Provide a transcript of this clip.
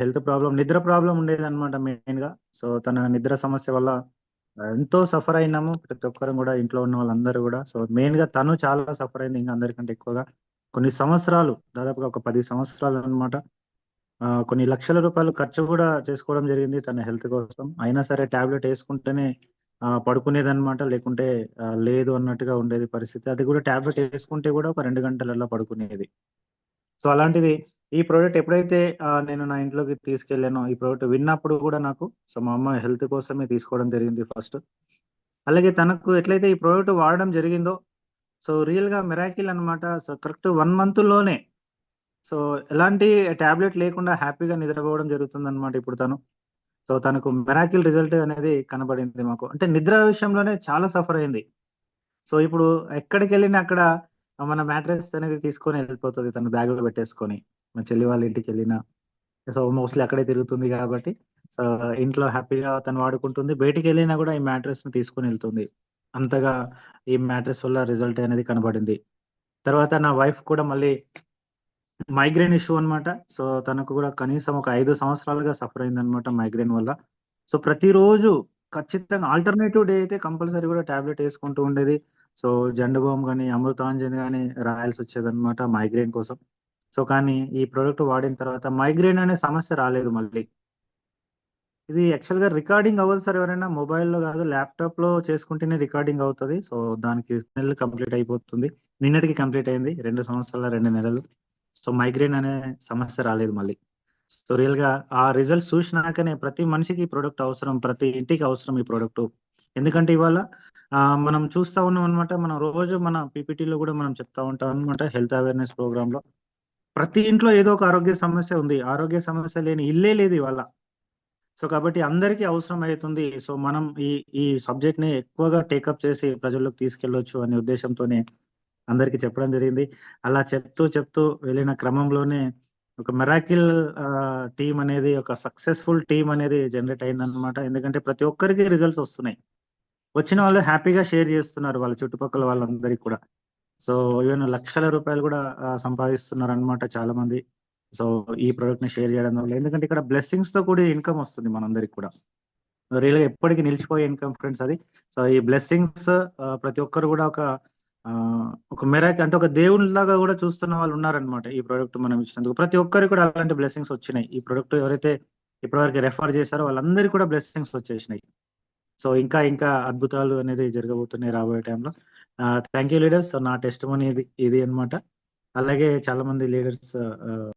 Health problem, నిద్ర problem ఉండేదనమాట మెయిన్‌గా. సో, తన నిద్ర సమస్య వల్ల ఎంతో సఫర్ అయినాము. ప్రతి ఒక్కరం గూడా, ఇంట్లో ఉన్న వాళ్ళందరూ గూడా. సో, మెయిన్‌గా తను చాలా సఫర్ అయింది ఇంక అందరికంటే ఎక్కువగా. కొన్ని సంవత్సరాలు, దాదాపుగా ఒక 10 సంవత్సరాలనమాట. కొన్ని లక్షల రూపాయలు ఖర్చు గూడా చేసుకోవడం జరిగింది తన హెల్త్ కోసం. అయినా సరే టాబ్లెట్ యేసుకుంటేనే పడుకునేదనమాట. లేకుంటే లేదు అన్నట్టుగా ఉండేది పరిస్థితి. అది గూడా టాబ్లెట్ యేసుకుంటే గూడా ఒక 2 గంటలల్లా పడుకునేది. సో, అలాంటిది ఈ ప్రొడక్ట్ ఎప్పుడైతే నేను నా ఇంట్లోకి తీసుకెళ్ళానో, ఈ ప్రొడక్ట్ విన్నప్పుడు గూడా నాకు, సో, మా అమ్మ హెల్త్ కోసమే తీసుకోవడం జరిగింది ఫస్ట్. అలాగే తనకు ఎట్లయితే ఈ ప్రొడక్ట్ వాడడం జరిగిందో, సో, రియల్‌గా మిరాకిల్ అనమాట. సో, కరెక్ట్ 1 మంత్‌లోనే, సో, ఎలాంటి టాబ్లెట్ లేకుండా హ్యాపీగా నిద్రపోవడం జరుగుతుందనమాట ఇప్పుడు తను. సో, తనకు మిరాకిల్ రిజల్ట్ అనేది కనబడింది మాకు. అంటే నిద్ర విషయంలోనే చాలా సఫర్ అయింది. సో, ఇప్పుడు ఎక్కడికెళ్ళినా అక్కడ మన మ్యాట్రెస్ అనేది తీసుకొని ఎళ్ళిపోతది తను బ్యాగ్‌లో పెట్టేసుకొని. మా చెల్లి వాళ్ళ ఇంటికెళ్ళినా, సో, మోస్ట్‌లీ అక్కడే తిరుగుతుంది గాబట్టి, సో, ఇంట్లో హ్యాపీగా తను వాడుకుంటుంది. బయటికెళ్ళినా గూడా ఈ మ్యాట్రెస్‌ని తీసుకొనెళ్తుంది. అంతగా ఈ మ్యాట్రెస్ వల్ల రిజల్ట్ అనేది కనబడింది. తర్వాత నా వైఫ్ కూడా మళ్ళీ మైగ్రేన్ ఇష్యూ అనమాట. సో, తనకు గూడా కనీసం ఒక 5 సంవత్సరాలుగా సఫర్ అయిందనమాట మైగ్రేన్ వల్ల. సో, ప్రతిరోజు ఖచ్చితంగా ఆల్టర్‌నేటివ్ డే అయితే కంపల్సరీ గూడా టాబ్లెట్ యేసుకుంటూ ఉండేది. సో, జండు బామ్ గాని, అమృతాంజన్ గాని రాయాల్సొచ్చేదనమాట మైగ్రేన్ కోసం. సో, కానీ ఈ ప్రొడక్ట్ వాడిన తర్వాత మైగ్రేన్ అనే సమస్య రాలేదు మళ్ళీ. ఇది యాక్చువల్‌గా రికార్డింగ్ అవ్వదు సార్, ఎవరైనా మొబైల్‌లో గాదు, ల్యాప్‌టాప్‌లో చేసుకుంటేనే రికార్డింగ్ అవుతది. సో, దానికి నెలలు కంప్లీట్ అయిపోతుంది. నిన్నటికి కంప్లీట్ అయింది. 2 సంవత్సరాల 2 నెలలు. సో, మైగ్రేన్ అనే సమస్య రాలేదు మళ్ళీ. సో, రియల్‌గా ఆ రిజల్ట్స్ చూషినాకనే ప్రతి మనిషికి ఈ ప్రొడక్ట్ అవసరం. ప్రతి ఇంటికి అవసరం ఈ ప్రొడక్టు. ఎందుకంటే ఇవాళ మనం చూస్తా ఉన్నామనమాట. మనం రోజు మన పీపీటీలో గూడా మనం చెప్తా ఉంటాం అనమాట, హెల్త్ అవేర్‌నెస్ ప్రోగ్రామ్‌లో. ప్రతి ఇంట్లో ఏదో ఒక ఆరోగ్య సమస్య ఉంది. ఆరోగ్య సమస్య లేని ఇల్లే లేదు ఇవాళ. సో, కాబట్టి అందరికీ అవసరమైతుంది. సో, మనం ఈ ఈ సబ్జెక్ట్‌ని ఎక్కువగా టేకప్ చేసి ప్రజల్లోకి తీసుకెళ్ళొచ్చు అనే ఉద్దేశ్యంతోనే అందరికి చెప్పడం జరిగింది. అలా చెప్తూ వెళ్ళిన క్రమంలోనే ఒక మిరాకిల్ టీమ్ అనేది, ఒక సక్సెస్‌ఫుల్ టీమ్ అనేది జనరేట్ అయిందనమాట. ఎందుకంటే ప్రతి ఒక్కరికి రిజల్ట్స్ వస్తున్నాయి. వచ్చిన వాళ్ళు హ్యాపీగా షేర్ చేస్తున్నారు వాళ్ళ చుట్టుపక్కల వాళ్ళందరికి కూడా. సో, ఈవెన్ లక్షల రూపాయలు గూడా సంపాదిస్తున్నారనమాట చాలామంది. సో, ఈ ప్రొడక్ట్‌ని షేర్ చేయడం వల్ల. ఎందుకంటే ఇక్కడ బ్లెస్సింగ్స్‌తో కూడిన ఇన్‌కమ్ వస్తుంది మనందరికి కూడా. రియల్‌గా ఎప్పటికి నిలిచిపోయే ఇన్‌కమ్ ఫ్రెండ్స్ అది. సో, ఈ బ్లెస్సింగ్స్ ప్రతి ఒక్కరు గూడా ఒక అంటే ఒక దేవునిలాగా గూడా చూస్తున్న వాళ్ళున్నారనమాట, ఈ ప్రొడక్ట్ మనం ఇచ్చినందుకు. ప్రతి ఒక్కరికి కూడా అలాంటి బ్లెస్సింగ్స్ వచ్చినాయి. ఈ ప్రొడక్ట్ ఎవరైతే ఇప్పటివరకు రెఫర్ చేశారో వాళ్ళందరికి కూడా బ్లెస్సింగ్స్ వచ్చేసినాయి. సో, ఇంకా అద్భుతాలు అనేది జరగబోతున్నాయి రాబోయే టైంలో. Thank you leaders. సో, నా టెస్టిమనీ ఇది ఇది అన్నమాట. అలాగే చాలామంది లీడర్స్